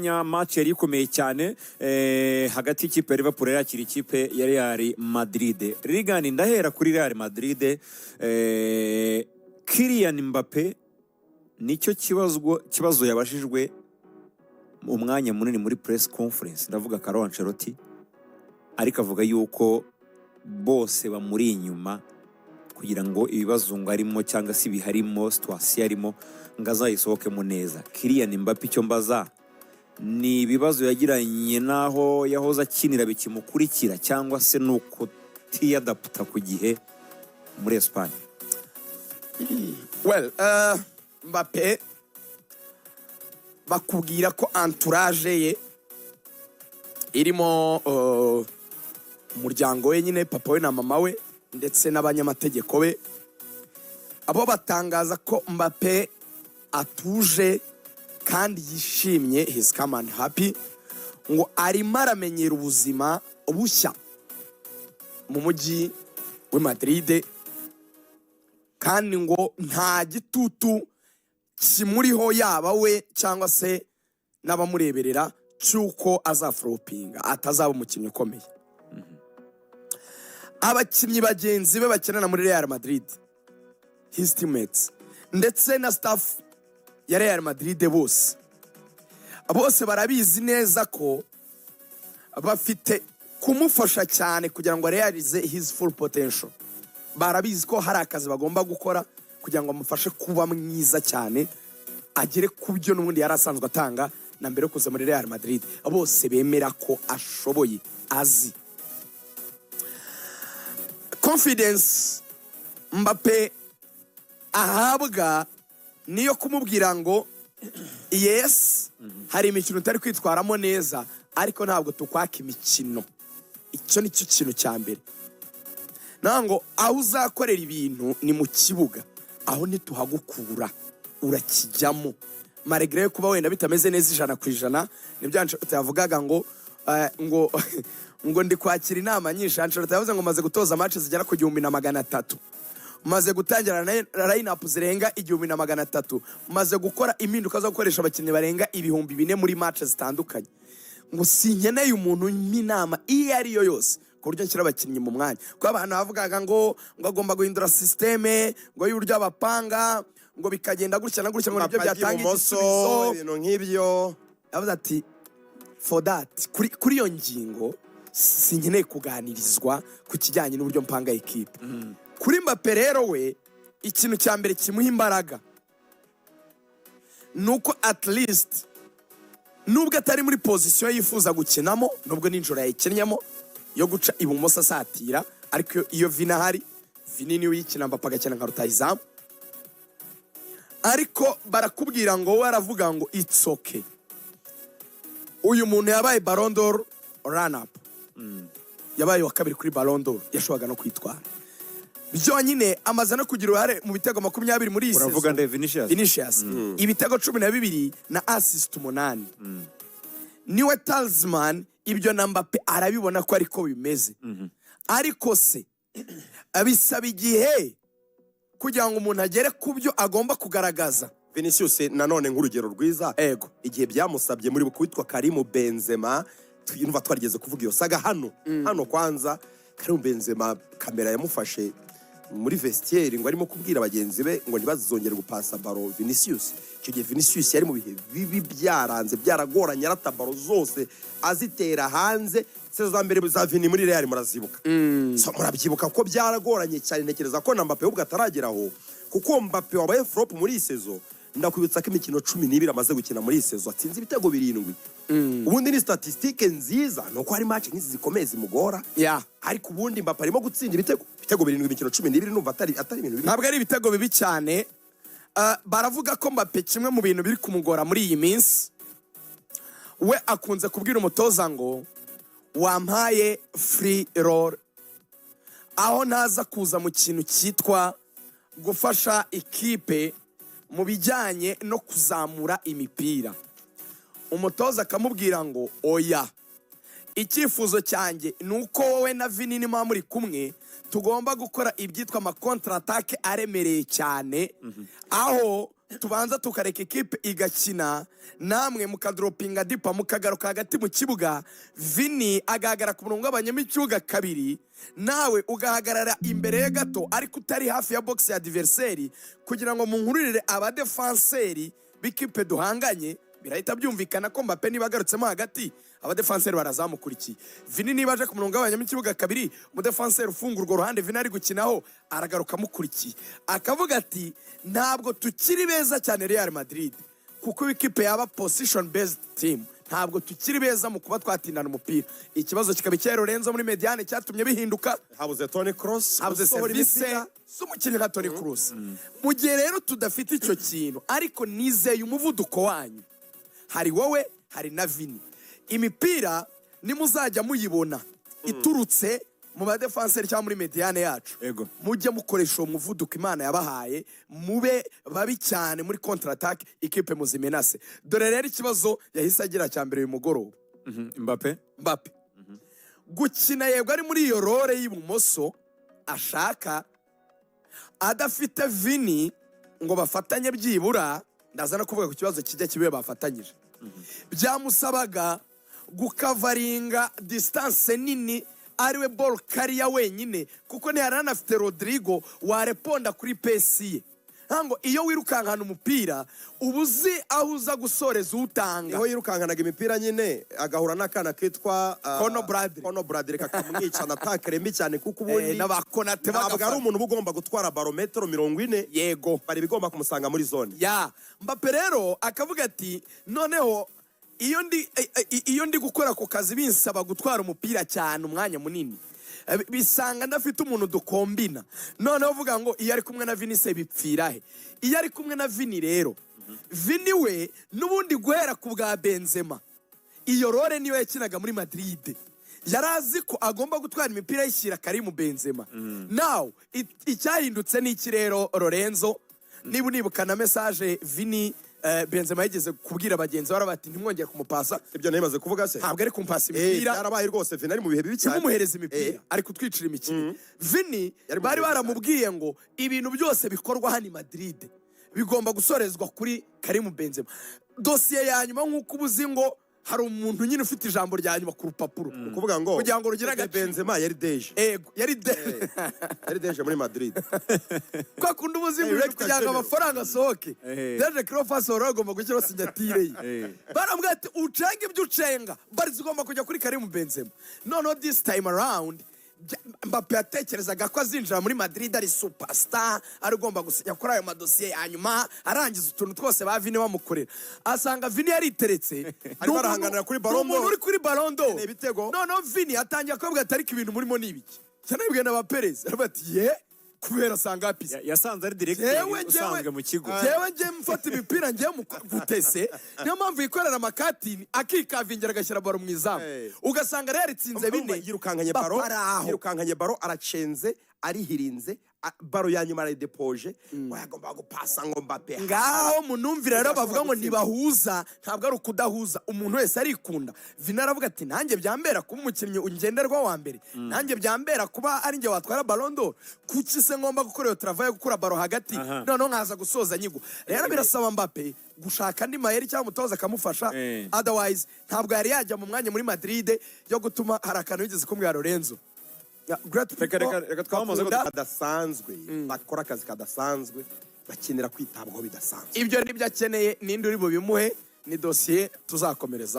match yari ikomeye cyane hagati y'ikipe ya Liverpool yakira ikipe ya Real Madrid. Rigani ndahera kuri Real Madrid. Kylian Mbappe nicyo kibazo yabashijwe umwanya munini muri press conference, ndavuga Carlo Ancelotti ariko avuga yuko bose bamuri inyuma kugira ngo ibibazo ngarimo cyangwa se biharimo situation arimo ngazayisohokemo neza. Kylian Mbappe icyo mbaza ni ibibazo yagiranye naho yahoza akinira bikimukurikira cyangwa se nuko tiyadapta ku gihe muri Espagne. Well, Mbappe bakubwira ko entourage ye irimo umuryango we nyine papa we na mama we ndetse n'abanyamategeko be, abo batangaza ko Mbappe atuje kandi yishimye, he's calm and happy, ngo arimo aramenyera ubuzima bushya mu mujyi wa Madrid, kandi ngo nta gitutu kimuriho yaba we cyangwa se n'abamureberera cyuko azafropinga, atazaba umukinnyi ukomeye. Abakinnyi bagenzi be bakenana muri Real Madrid, his teammates ndetse na staff ya Real Madrid bose barabizi neza ko bafite kumufasha cyane kugira ngo realize his full potential. Barabizi ko hari akazi bagomba gukora kugira ngo amufashe kuba mwiza cyane, agere ku byo n'ubundi yari asanzwe atanga na mbere yo kuza muri Real Madrid. Bose bemera ko ashoboye, azi confidence Mbappe ahabwa niyo kumubwira ngo yes, hari imikino utari kwitwaramo neza ariko ntabwo tukwaka imikino. Icyo nicyo kintu cya mbere. Nango aho uzakorera ibintu ni mu kibuga, aho ntituhagukura urakijyamo. Maregre kuba wenda bitameze neza 100%, nibyo utavugaga ngo ngo ndi kwakira inama nyinshi. Ancelotti yavuze ngo maze gutoza match zigera ku 1300, maze gutangira line-up zirenga 1300, maze gukora impinduka zo gukoresha abakinnyi barenga 4000 muri match zitandukanye. Ngo sinkeneye umuntu n'inama iyo ari yo yose ku buryo nshyira abakinnyi mu mwanya, ko abantu bavugaga ngo agomba guhindura systeme, ngo y'uburyo abapanga, ngo bikagenda gutya na gutya, ngo nibyo byatanga igisubizo, ibintu nk'ibyo. Yavuze ati for that, kuri iyo ngingo sinkeneye kuganirizwa ku kijyanye n'uburyo mpanga equipe. Kuri Mbappe rero we ikintu cya mbere kimuha imbaraga nuko at least nubwo atari muri position yifuza gukinamo, nubwo ninjoro yayikennyamo yo guca ibumoso asatira, ariko iyo Vini ahari, Vini niwe yikina Mbappe agakina nka rutahizamu. Ariko barakubwira ngo waravuga ngo it's okay, uyu muntu yabaye Ballon d'Or run up, yabaye wa kabiri kuri Ballon d'Or, yashoboraga no kwitwara byonyine, amaze no kugira uruhare mu bitego 20 muri iyi season. Uravuga nde Vinicius? Ibitego 12 na assist 8. Niwe talisman, ibyo na Mbappe arabibona ko ariko bimeze. Ariko se abisaba igihe kugira ngo umuntu agere ku byo agomba kugaragaza. Vinicius nanone nk'urugero rwiza, ego igihe byamusabye muri kwitwa Karim Benzema, twumva twarigeze kuvuga iyo saga hano kwanza. Karim Benzema kamera yamufashe muri vestiaire ngo arimo kubwira abagenzi be ngo ntibazongere gupasa baro Vinicius. Icyo gihe Vinicius yari mu bihe bibi byaranze, byaragoranye, aratabaro zose azitera hanze. Sezo mbere za Vini muri Real murazibuka, so murabyibuka ko byaragoranye cyane. Ntekereza ko na Mbappe ubwo atarageraho, kuko Mbappe wabaye flop muri sezo. Ndakwibutsa ko imikino 12 amaze gukina muri sezo atsinze ibitego 7. Ubundi ni statistique nziza, nuko hari match nk'izi zikomeye zimugora. Ariko ubundi Mbappe arimo gutsinda ibitego 7 imikino 12, numva atari ibintu bibi. Ntabwo ari ibitego bibi cyane. Baravuga ko Mbappe kimwe mu bintu biri kumugora muri iyi minsi, we akunze kubwira umutoza ngo wampaye free roll, aho naza kuza mu kintu cyitwa gufasha ikipe mu bijyanye no kuzamura imipira. Umutoza akamubwira ngo oya, icyifuzo cyanjye nuko wowe na Vini nimba muri kumwe tugomba gukora ibyitwa ama contre attaque aremereye cyane, aho tubanza tukareka ikipe igakina namwe mukadropinga dipa mukagaruka hagati mu kibuga, Vini agahagarara ku murongo w'abanyamikibuga kabiri, nawe ugahagarara imbere ye gato ariko utari hafi ya box ya adversary, kugira ngo munkururire abadefanseri b'ikipe duhanganye. Birahita byumvikana ko Mbappe niba agarutsemo hagati, abadefanseri barazamukurikiye. Vini niba aje ku murongo w'abanyamikibuga kabiri, umudefanseri ufunga urwo ruhande Vini ari gukinaho aragaruka amukurikiye, akavuga ati ntabwo tukiri beza cyane Real Madrid, kuko ikipe yaba position based team, ntabwo tukiri beza mu kuba twatindana umupira. Ikibazo kikaba cya Lorenzo muri mediane cyatumye bihinduka, habuze Toni Kroos, habuze service z'umukinnyi nka Toni Kroos. Mu gihe rero tudafite icyo kintu, ariko nizeye umuvuduko wanyu, hari wowe hari na Vini, imipira nimuzajya muyibona iturutse mu badefanseri cyangwa muri mediane yacu, mujye mukoresha uwo muvuduko Imana yabahaye, mube babi cyane muri contre attaque, ikipe muzimenase. Dore rero ikibazo yahise agira cya mbere uyu mugoroba, Mbappe gukina yego ari muri iyo role y'ibumoso ashaka, adafite Vini ngo bafatanye byibura, ndaza no kuvuga ku kibazo kijya kibe bafatanyije, byamusabaga gukavaringa distance nini ariwe ball carrier wenyine, kuko ntihari anafite Rodrigo wareponda kuri pesi ye. Ntango iyo wirukankana umupira ubuzi aho uza gusoreza utanga, niho yirukankanaga imipira nyine agahura n'akana kitwa Kono Bradley kakamwica na takere mbi cyane, kuko ubundi n'abakonate ntabwo ari umuntu ugomba gutwara barometero 40, yego bari bigomba kumusanga muri zone ya Mbappe. Rero akavuga ati noneho iyo ndi gukora ku kazi binsaba gutwara umupira cyane umwanya munini, bisanga ndafite umuntu dukombina. Noneho uvuga ngo iyo ari kumwe na Vini se bipfira he? Iyo ari kumwe na Vini rero, Vini we n'ubundi guhera ku bwa Benzema, iyo role niyo yakinaga muri Madrid, yarazi ko agomba gutwara imipira yishyira Karimu Benzema. Now icyahindutse ni iki rero Lorenzo? Niba unibuka na message Vini Benzema yigeze kubwira bagenzi bari bati ntimwongere kumupasa, ibyo nayimaze kuvuga se, ntabwo ari kumpasa imipira, yarabaye rwose Vini ari mu bihe bibi cyane, kumuhereza imipira ari kutwicira imikino. Vini bari baramubwiye ngo ibintu byose bikorwa hano i Madrid bigomba gusorezwa kuri Karimu Benzema. Dosiye ya nyuma nk'uko ubuzi ngo hari umuntu nyine ufite ijambo rya nyuma ku rupapuro, kuvuga ngo kugira ngo rugire agaciro. Benzema yari deje, yari deje muri Madrid, kwa kundi ubuzi ngo kugira ngo amafaranga asohoke, deje Crofas agomba gushyiraho sinyatire ye. Barambwira ati ucenga ibyo ucenga, bari zigomba kujya kuri Karimu Benzema. Noneho this time around Mbappe yatekerezaga ko azinjira muri Madrid ari superstar, ari ugomba gusinya kuri ayo madosiye ya nyuma, arangiza utuntu twose ba Vini bamukorera. Asanga Vini yariteretse, ari barahanganira kuri Ballon d'Or, uri kuri Ballon d'Or ibitego. Noneho Vini atangiye kuvuga ati ariko ibintu murimo ni ibiki? Cyane bibwe na ba Perez, arabati ye kubera sanga apisi yasanze ari directeur usanzwe mu kigo. Jewe nje mfata imipira nje mu gutese, niyo mpamvu yikorera amakatini akikavingira agashyira baro mu izamu, ugasanga rero itsinze bine, yirukankanye baro aracenze arihirinze, baro ya nyuma arayidepoje, wagomba gupasa ngo Mbappe. Ngaho munumvira rero bavuga ngo ntibahuza, ntabwo ari ukudahuza, umuntu wese arikunda. Vini aravuga ati nanjye byambera kuba umukinnyi ungenderwa wa mbere, nanjye byambera kuba ari njye watwara Ballon d'Or, kuki se ngomba gukora iyo travail yo gukura baro hagati, noneho nkaza gusoza nyigo. Rero birasaba Mbappe gushaka andi mayeri cyangwa umutoza akamufasha, otherwise ntabwo yari yajya mu mwanya muri Madrid yo gutuma hari akantu yigeze kumwira Lorenzo. Reka twamaze kadasanzwe, bakora akazi kadasanzwe, bakenera kwitabwaho bidasanzwe. Ibyo nibyo akeneye, ninde uri bubimuhe, ni dosiye tuzakomereza.